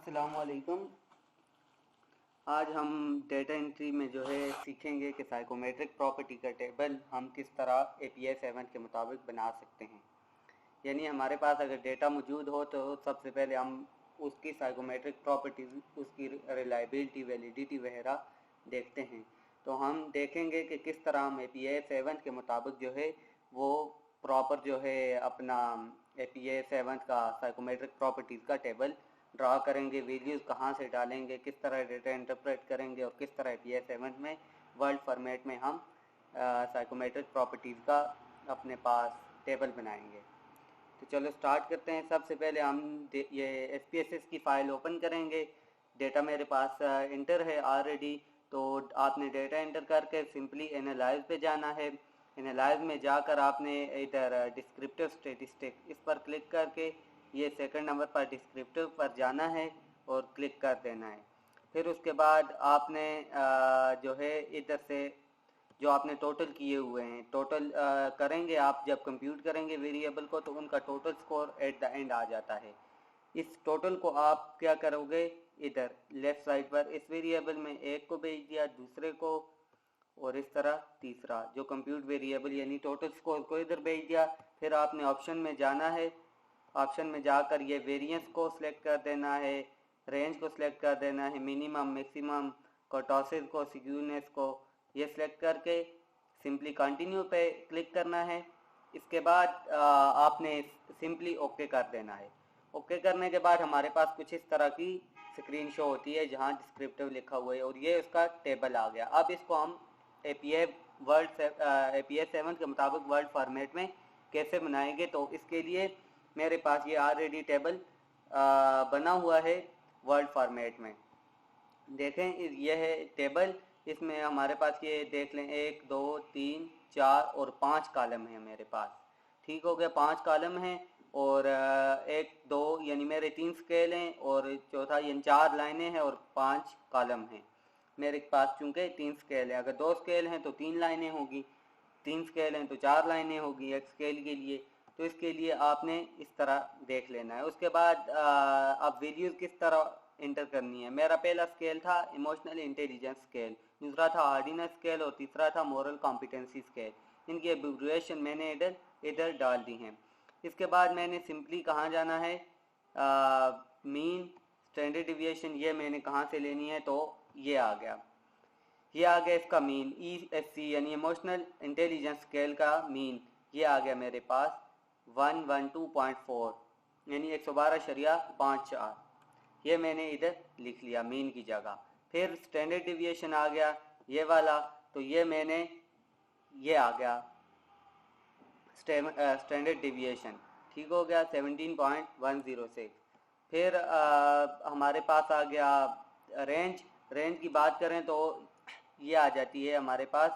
अस्सलाम वालेकुम। आज हम डेटा एंट्री में जो है सीखेंगे कि साइकोमेट्रिक प्रॉपर्टी का टेबल हम किस तरह API 7 के मुताबिक बना सकते हैं। यानी हमारे पास अगर डेटा मौजूद हो तो सबसे पहले हम उसकी साइकोमेट्रिक प्रॉपर्टीज, उसकी रिलायबिलिटी, वैलिडिटी वगैरह देखते हैं। तो हम देखेंगे कि किस तरह हम API 7 के मुताबिक जो है वो प्रॉपर जो है अपना API 7 का साइकोमेट्रिक प्रॉपर्टीज़ का टेबल ड्रा करेंगे, वैल्यूज़ कहाँ से डालेंगे, किस तरह डेटा इंटरप्रेट करेंगे और किस तरह API 7 में वर्ल्ड फॉर्मेट में हम साइकोमेट्रिक प्रॉपर्टीज़ का अपने पास टेबल बनाएंगे। तो चलो स्टार्ट करते हैं। सबसे पहले हम ये SPSS की फ़ाइल ओपन करेंगे। डेटा मेरे पास इंटर है ऑलरेडी, तो आपने डेटा इंटर करके सिंपली एनालाइज पे जाना है। एनालाइज में जाकर आपने इधर डिस्क्रिप्टिव स्टैटिस्टिक इस पर क्लिक करके ये सेकंड नंबर पर डिस्क्रिप्टिव पर जाना है और क्लिक कर देना है। फिर उसके बाद आपने जो है इधर से जो आपने टोटल किए हुए हैं, टोटल करेंगे आप जब कंप्यूट करेंगे वेरिएबल को, तो उनका total score at the end आ जाता है। इस टोटल को आप क्या करोगे, इधर लेफ्ट साइड पर इस वेरिएबल में एक को भेज दिया, दूसरे को, और इस तरह तीसरा जो कंप्यूट वेरिएबल यानी टोटल स्कोर को इधर भेज दिया। फिर आपने ऑप्शन में जाना है, ऑप्शन में जाकर ये वेरिएंस को सिलेक्ट कर देना है, रेंज को सिलेक्ट कर देना है, मिनिमम, मैक्सिमम, कर्टोसिस को, सिक्यूनेस को, ये सिलेक्ट करके सिंपली कंटिन्यू पे क्लिक करना है। इसके बाद आपने सिंपली ओके कर देना है। ओके करने के बाद हमारे पास कुछ इस तरह की स्क्रीन शो होती है जहां डिस्क्रिप्टिव लिखा हुआ है और ये उसका टेबल आ गया। अब इसको हम API 7 के मुताबिक वर्ल्ड फॉर्मेट में कैसे बनाएंगे, तो इसके लिए मेरे पास ये ऑलरेडी टेबल बना हुआ है वर्ल्ड फॉर्मेट में। देखें ये है टेबल, इसमें हमारे पास ये देख लें 1 2 3 4 और 5 कॉलम है मेरे पास। ठीक हो गया, 5 कॉलम हैं और 1 2 यानी मेरे 3 स्केल हैं और चौथा यानी 4 लाइनें हैं और 5 कॉलम हैं मेरे पास। चूँकि 3 स्केल है, अगर 2 स्केल हैं तो 3 लाइनें होगी, 3 स्केल हैं तो 4 लाइनें होगी एक स्केल के लिए। तो इसके लिए आपने इस तरह देख लेना है। उसके बाद अब वैल्यूज़ किस तरह इंटर करनी है। मेरा पहला स्केल था इमोशनल इंटेलिजेंस स्केल, दूसरा था हार्डीनेस स्केल और तीसरा था मोरल कॉम्पिटेंसी स्केल। इनकी एब्रिविएशन मैंने इधर डाल दी हैं। इसके बाद मैंने सिंपली कहाँ जाना है, मीन, स्टैंडर्ड डिविएशन, ये मैंने कहाँ से लेनी है, तो ये आ गया, ये आ गया इसका मीन, ESC यानी इमोशनल इंटेलिजेंस स्केल का मीन, ये आ गया मेरे पास 112.4 यानी 112.54। ये मैंने इधर लिख लिया मीन की जगह। फिर स्टैंडर्ड डिविएशन आ गया ये वाला, तो ये मैंने, ये आ गया स्टैंडर्ड डिविएशन, ठीक हो गया 17.106। फिर हमारे पास आ गया रेंज। रेंज की बात करें तो ये आ जाती है हमारे पास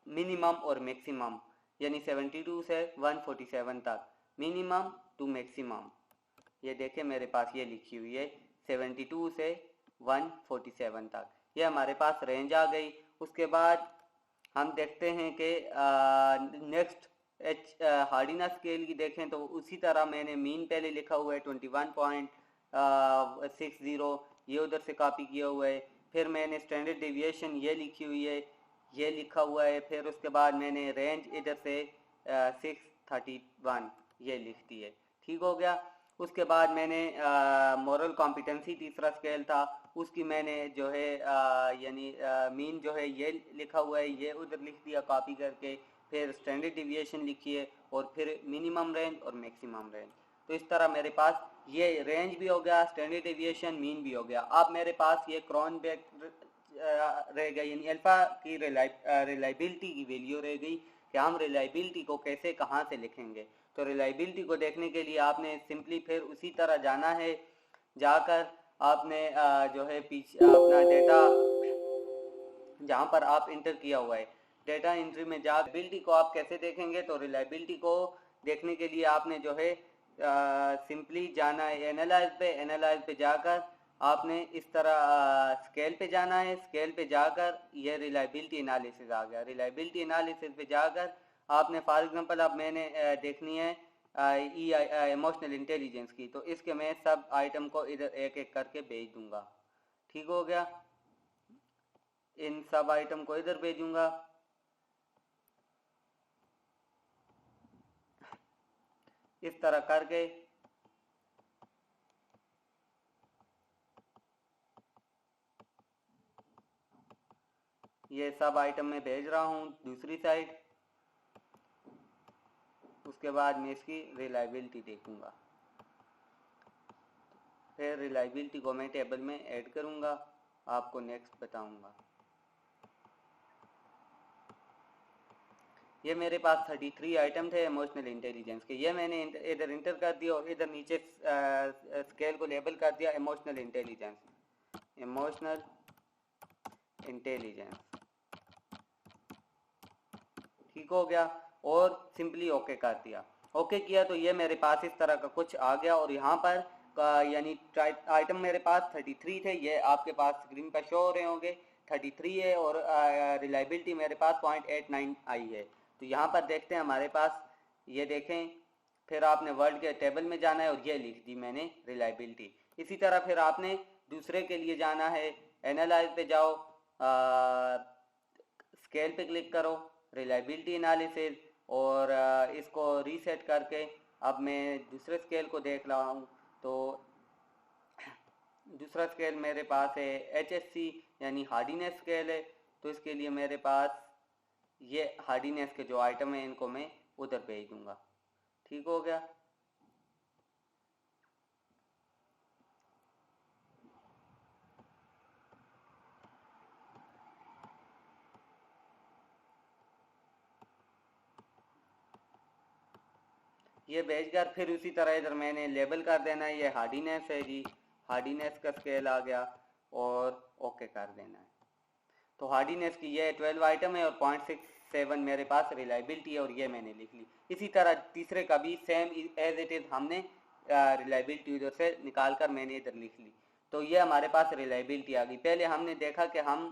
मिनिमम और मैक्सिमम, यानी 72 से 147 तक, मिनिमम टू मैक्सिमम। ये देखें मेरे पास ये लिखी हुई है 72 से 147 तक, ये हमारे पास रेंज आ गई। उसके बाद हम देखते हैं कि नेक्स्ट हार्डीनेस स्केल की देखें तो उसी तरह मैंने मीन पहले लिखा हुआ है 21.60, ये उधर से कॉपी किया हुआ है। फिर मैंने स्टैंडर्ड डिविएशन ये लिखी हुई है, ये लिखा हुआ है। फिर उसके बाद मैंने रेंज इधर से 631 ये लिख दी है, ठीक हो गया। उसके बाद मैंने मोरल कॉम्पिटेंसी तीसरा स्केल था, उसकी मैंने जो है यानी मीन जो है ये लिखा हुआ है, ये उधर लिख दिया कॉपी करके। फिर स्टैंडर्ड डिविएशन लिखिए और फिर मिनिमम रेंज और मैक्सिमम रेंज। तो इस तरह मेरे पास ये रेंज भी हो गया, स्टैंडर्ड डिविएशन, मीन भी हो गया। अब मेरे पास ये क्रॉनबेक रह गई, यानी अल्फा की रिलायबिलिटी की वैल्यू रह गई कि हम रिलायबिलिटी को कैसे कहाँ से लिखेंगे। तो रिलायबिलिटी को देखने के लिए आपने सिंपली फिर उसी तरह जाना है, जाकर आपने जो है पीछे अपना डेटा जहाँ पर आप इंटर किया हुआ है डेटा एंट्री में जा रिलायबिलिटी को आप कैसे देखेंगे। तो रिलायबिलिटी को देखने के लिए आपने जो है सिंपली जाना है एनालाइज पे। एनालाइज पे जाकर आपने इस तरह स्केल पे जाना है, स्केल पे जाकर ये रिलायबिलिटी एनालिसिस आ गया। रिलायबिलिटी एनालिसिस पे जाकर आपने फॉर एग्जांपल अब मैंने देखनी है इमोशनल इंटेलिजेंस की, तो इसके मैं सब आइटम को इधर एक एक करके भेज दूंगा। ठीक हो गया, इन सब आइटम को इधर भेजूंगा। इस तरह करके ये सब आइटम मैं भेज रहा हूँ दूसरी साइड। उसके बाद मैं इसकी रिलायबिलिटी देखूंगा, फिर रिलायबिलिटी को मैं टेबल में ऐड करूंगा, आपको नेक्स्ट बताऊंगा। ये मेरे पास 33 आइटम थे इमोशनल इंटेलिजेंस के, ये मैंने इधर इंटर कर दिया और इधर नीचे स्केल को लेबल कर दिया इमोशनल इंटेलिजेंस, इमोशनल इंटेलिजेंस। ठीक हो गया, और सिंपली ओके कर दिया। ओके किया तो ये मेरे पास इस तरह का कुछ आ गया, और यहाँ पर यानी आइटम मेरे पास 33 थे, ये आपके पास स्क्रीन पर शो हो रहे होंगे 33 है, और रिलायबिलिटी मेरे पास 0.89 आई है। तो यहाँ पर देखते हैं हमारे पास, ये देखें, फिर आपने वर्ड के टेबल में जाना है और ये लिख दी मैंने रिलायबिलिटी। इसी तरह फिर आपने दूसरे के लिए जाना है, एनालाइज पे जाओ, स्केल पे क्लिक करो, रिलायबिलिटी एनालिसिस, और इसको रीसेट करके अब मैं दूसरे स्केल को देख रहा हूँ। तो दूसरा स्केल मेरे पास है HSC यानी हार्डीनेस स्केल है, तो इसके लिए मेरे पास ये हार्डीनेस के जो आइटम है इनको मैं उधर भेज दूंगा। ठीक हो गया, ये भेजकर फिर उसी तरह इधर मैंने लेबल कर देना है, ये हार्डीनेस है जी, हार्डीनेस का स्केल आ गया, और ओके कर देना है। तो हार्डीनेस की ये 12 आइटम है और 0.67 मेरे पास रिलायबिलिटी है, और ये मैंने लिख ली। इसी तरह तीसरे का भी सेम एज इट इज हमने रिलायबिलिटी उधर से निकाल कर मैंने इधर लिख ली, तो ये हमारे पास रिलायबिलिटी आ गई। पहले हमने देखा कि हम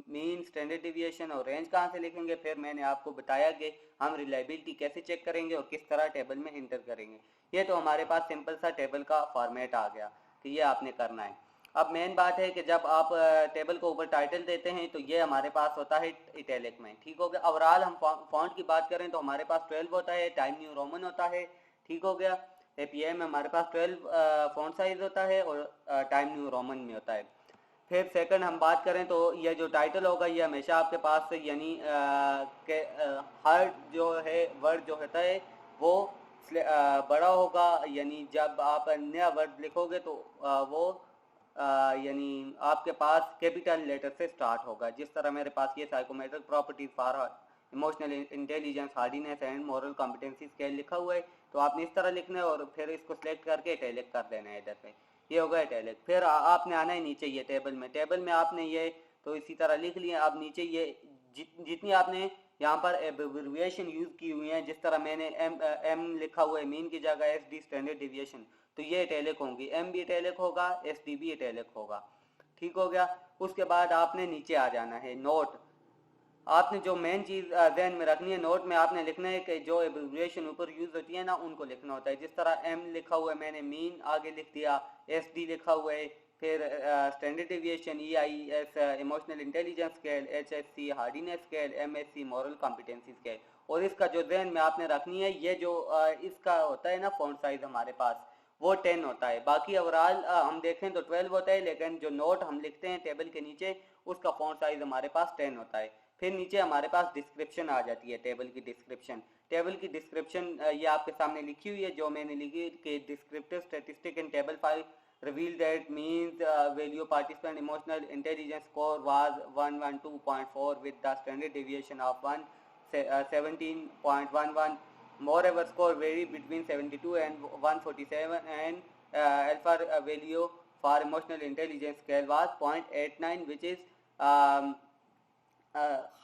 मीन, स्टैंडर्ड डिविएशन और रेंज कहाँ से लिखेंगे, फिर मैंने आपको बताया कि हम रिलायबिलिटी कैसे चेक करेंगे और किस तरह टेबल में इंटर करेंगे। ये तो हमारे पास सिंपल सा टेबल का फॉर्मेट आ गया कि ये आपने करना है। अब मेन बात है कि जब आप टेबल को ऊपर टाइटल देते हैं तो ये हमारे पास होता है इटैलिक में। ठीक हो गया, ओवरऑल हम फॉन्ट की बात करें तो हमारे पास 12 होता है, टाइम न्यू रोमन होता है। ठीक हो गया, एपीआई में हमारे पास 12 फॉन्ट साइज होता है और टाइम न्यू रोमन में होता है। फिर सेकंड हम बात करें तो ये जो टाइटल होगा ये हमेशा आपके पास यानी हर जो है वर्ड जो होता है वो बड़ा होगा, यानी जब आप नया वर्ड लिखोगे तो वो यानी आपके पास कैपिटल लेटर से स्टार्ट होगा। जिस तरह मेरे पास ये psychometric properties for emotional intelligence, hardiness and moral competency scale लिखा हुआ है, तो आपने इस तरह लिखना है और फिर इसको सिलेक्ट करके इटैलिक कर देना है इधर पे, ये होगा इटैलिक। फिर आपने आना है नीचे ये टेबल में आपने ये तो इसी तरह लिख लिया। अब नीचे ये जितनी आपने यहाँ पर एब्रिविएशन यूज की हुई है, जिस तरह मैंने एम लिखा हुआ है मीन की जगह SD स्टैंडर्ड डिविएशन, तो ये इटैलिक होंगी, एम भी इटैलिक होगा, SD भी इटैलिक होगा। ठीक हो गया, उसके बाद आपने नीचे आ जाना है नोट। आपने जो मेन चीज ध्यान में रखनी है, नोट में आपने लिखना है कि जो एब्रिविएशन ऊपर यूज होती है ना उनको लिखना होता है। जिस तरह एम लिखा हुआ है मैंने मीन आगे लिख दिया, SD लिखा हुआ है, फिर standard deviation EIS emotional intelligence scale, HSC hardiness scale, MSC moral competency scale. और इसका जो ध्यान में आपने रखनी है, ये जो इसका होता है ना फॉन्ट साइज हमारे पास वो 10 होता है। बाकी ओवरऑल हम देखें तो 12 होता है, लेकिन जो नोट हम लिखते हैं टेबल के नीचे उसका फॉन्ट साइज हमारे पास 10 होता है। फिर नीचे हमारे पास डिस्क्रिप्शन आ जाती है, टेबल की डिस्क्रिप्शन। टेबल की डिस्क्रिप्शन ये आपके सामने लिखी हुई है, जो मैंने लिखी कि descriptive statistic in table file revealed that means value participant emotional intelligence score was 112.4 with the standard deviation of 17.11. Moreover, score varied between 72 and 147, and alpha value for emotional intelligence scale was 0.89, which is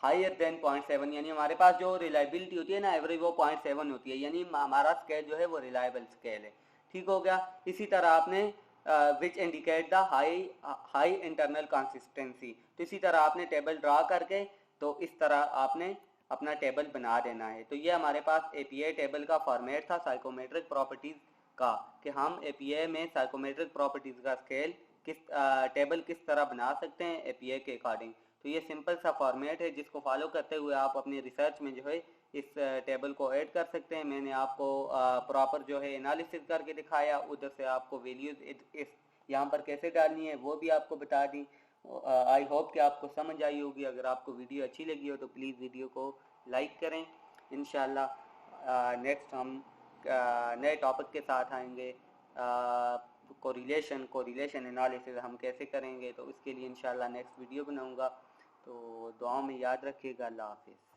higher than 0.7। यानी हमारे पास जो reliability होती है ना average, वो 0.7 होती है, यानी हमारा स्केल जो है वो रिलायबल स्केल है। ठीक हो गया, इसी तरह आपने which indicate the high internal consistency, तो इसी तरह आपने टेबल ड्रा करके तो इस तरह आपने अपना टेबल बना देना है। तो ये हमारे पास एपीआई टेबल का फॉर्मेट था साइकोमेट्रिक प्रॉपर्टीज़ का, कि हम एपीआई में साइकोमेट्रिक प्रॉपर्टीज़ का स्केल टेबल किस तरह बना सकते हैं एपीआई के अकॉर्डिंग। तो ये सिंपल सा फॉर्मेट है जिसको फॉलो करते हुए आप अपने रिसर्च में जो है इस टेबल को ऐड कर सकते हैं। मैंने आपको प्रॉपर जो है एनालिसिस करके दिखाया, उधर से आपको वैल्यूज इस यहाँ पर कैसे डालनी है वो भी आपको बता दी। आई होप कि आपको समझ आई होगी। अगर आपको वीडियो अच्छी लगी हो तो प्लीज़ वीडियो को लाइक करें। इंशाल्लाह नेक्स्ट हम नए टॉपिक के साथ आएंगे। कोरिलेशन एनालिसिस हम कैसे करेंगे, तो उसके लिए इंशाल्लाह नेक्स्ट वीडियो बनाऊंगा। तो दुआ में याद रखिएगा। अल्लाह हाफिज़।